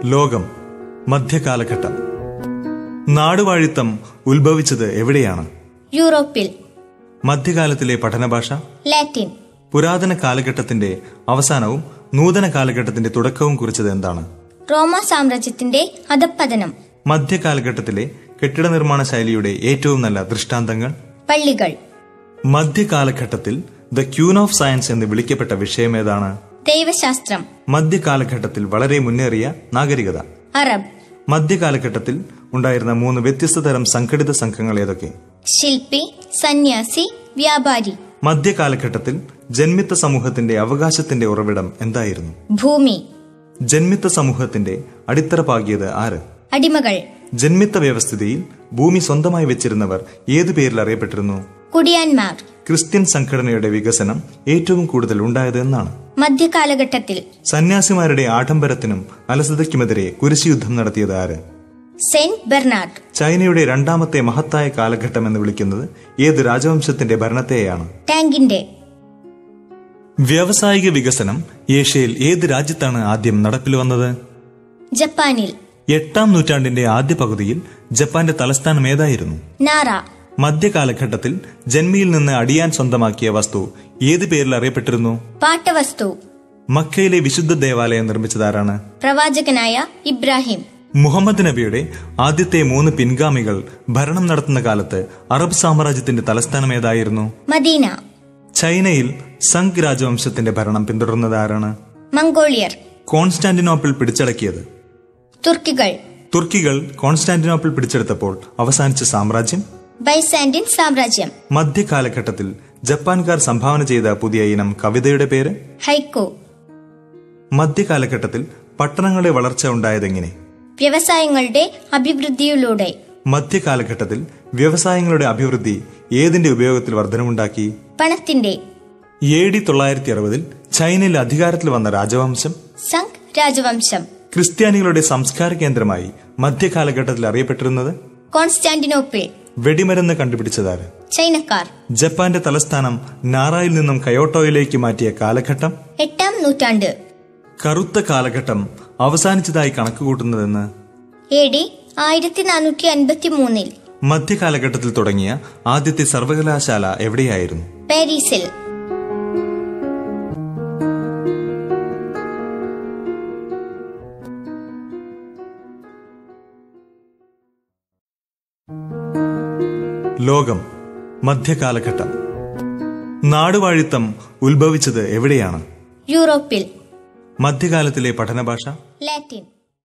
ലോകം മധ്യകാലഘട്ടം. നാടുവാഴിത്തം ഉത്ഭവിച്ചത് എവിടെയാണ്? യൂറോപ്പിൽ. മധ്യകാലത്തിലെ പഠനഭാഷ ലാറ്റിൻ. പുരാതന കാലഘട്ടത്തിന്റെ അവസാനവും നൂതന കാലഘട്ടത്തിന്റെ തുടക്കവും കുറിച്ചത് എന്താണ്? റോമ സാമ്രാജ്യത്തിന്റെ അധപ്പതനം. മധ്യകാലഘട്ടത്തിലെ കെട്ടിട നിർമ്മാണ ശൈലിയുടെ ഏറ്റവും നല്ല ദൃഷ്ടാന്തങ്ങൾ? പള്ളികൾ. മധ്യകാലഘട്ടത്തിൽ ദ ക്യൂൻ ഓഫ് സയൻസ് എന്ന് വിളിക്കപ്പെട്ട വിഷയം ഏതാണ്? ദൈവശാസ്ത്രം. മധ്യകാലഘട്ടത്തിൽ വളരെ മുന്നേറിയ നാഗരികത? അറബ്. മധ്യകാലഘട്ടത്തിൽ ഉണ്ടായിരുന്ന 3 വ്യത്യസ്ത തരം സംഘടിത സംഘങ്ങൾ ഏതൊക്കെ? ശില്പി, സന്യാസി, വ്യാപാരി. മധ്യകാലഘട്ടത്തിൽ ജന്മിത്ത സമൂഹത്തിന്റെ അവകാശത്തിന്റെ ഉറവിടം എന്തായിരുന്നു? ഭൂമി. ജന്മിത്ത സമൂഹത്തിന്റെ അടിത്തറ പാകിയത് ആര്? അടിമകൾ. ജന്മിത്ത വ്യവസ്ഥിതിയിൽ ഭൂമി സ്വന്തമായി വെച്ചിരുന്നവർ ഏതു പേരിൽ അറിയപ്പെട്ടിരുന്നു? കുടിയാന്മാർ. ക്രിസ്ത്യൻ സംഘടനയുടെ വികസനം ഏറ്റവും കൂടുതൽ ഉണ്ടായത് എന്നാണ്? മധ്യകാലഘട്ടത്തിൽ. സന്യാസിമാരുടെ ആഡംബരത്തിനും അലസതയ്ക്കുമെതിരെ കുരിശുയുദ്ധം നടത്തിയത് ആര്? Saint Bernard. ചൈനയുടെ രണ്ടാമത്തെ മഹത്തായ കാലഘട്ടം എന്ന് വിളിക്കുന്നത് ഏത് രാജവംശത്തിന്റെ ഭരണത്തെയാണ്? ടാങ്കിന്റെ. വ്യാവസായിക വികസനം ഏഷ്യയിൽ ഏത് രാജ്യത്താണ് ആദ്യം നടപ്പിൽ വന്നത്? ജപ്പാനിൽ. 8-ാം നൂറ്റാണ്ടിന്റെ ആദ്യ പകുതിയിൽ ജപ്പാന്റെ തലസ്ഥാനം ഏതായിരുന്നു? നാറ. മധ്യകാലഘട്ടത്തിൽ ജന്മിയിൽ നിന്ന് അടിയാൻ സ്വന്തമാക്കിയ വസ്തു ഏത് പേരിൽ അറിയപ്പെട്ടിരുന്നു? പാട്ടവസ്തു. മക്കയിലെ വിശുദ്ധ ദേവാലയം നിർമ്മിച്ചതാരാണ്? പ്രവാചകനായ ഇബ്രാഹിം. മുഹമ്മദ് നബിയുടെ ആദ്യത്തെ 3 പിൻഗാമികൾ ഭരണം നടത്തുന്ന കാലത്ത് അറബ് സാമ്രാജ്യത്തിന്റെ തലസ്ഥാനം ഏതായിരുന്നു? മദീന. ചൈനയിൽ സംഗ് രാജവംശത്തിന്റെ ഭരണം പിന്തുടർന്നത് ആരാണ്? മംഗോളിയർ. കോൺസ്റ്റാന്റിനോപ്പിൾ പിടിച്ചടക്കിയത്? തുർക്കികൾ കോൺസ്റ്റാന്റിനോപ്പിൾ പിടിച്ചെടുത്തപ്പോൾ അവസാനിച്ച സാമ്രാജ്യം? ബൈസാന്റിൻ സാമ്രാജ്യം. മധ്യകാലഘട്ടത്തിൽ ജപ്പാൻകാർ സംഭാവന ചെയ്ത പുതിയ ഇനം കവിതയുടെ പേര്? ഹൈക്കു. മധ്യകാലഘട്ടത്തിൽ പട്ടണങ്ങളുടെ വളർച്ച ഉണ്ടായതെങ്ങനെ? വ്യവസായങ്ങളുടെ അഭിവൃദ്ധിയിലൂടെ. മധ്യകാലഘട്ടത്തിൽ വ്യവസായങ്ങളുടെ അഭിവൃദ്ധി ഏതിന്റെ ഉപയോഗത്തിൽ വർധനമുണ്ടാക്കി? പണത്തിന്റെ. AD 960 ചൈനയിൽ അധികാരത്തിൽ വന്ന രാജവംശം? സംഗ് രാജവംശം. ക്രിസ്ത്യാനികളുടെ സംസ്കാര കേന്ദ്രമായി മധ്യകാലഘട്ടത്തിൽ അറിയപ്പെട്ടിരുന്നത്? കോൺസ്റ്റാന്റിനോപ്പിൾ. വെടിമരുന്ന് കണ്ടുപിടിച്ചതാര്? ചൈനക്കാർ. ജപ്പാന്റെ തലസ്ഥാനം നാറായിൽ നിന്നും കയോട്ടോയിലേക്ക് മാറ്റിയ കാലഘട്ടം? 8-ാം നൂറ്റാണ്ട്. കറുത്ത കാലഘട്ടം അവസാനിച്ചതായി കണക്കുകൂട്ടുന്നതെന്ന്? AD 1453. മധ്യകാലഘട്ടത്തിൽ തുടങ്ങിയ ആദ്യത്തെ സർവകലാശാല എവിടെയായിരുന്നു? പാരീസിൽ. ലോകം മധ്യകാലഘട്ടം. നാടുവാഴിത്തം ഉത്ഭവിച്ചത് എവിടെയാണ്? യൂറോപ്പിൽ. മധ്യകാലത്തിലെ പഠനഭാഷ? ലാറ്റിൻ.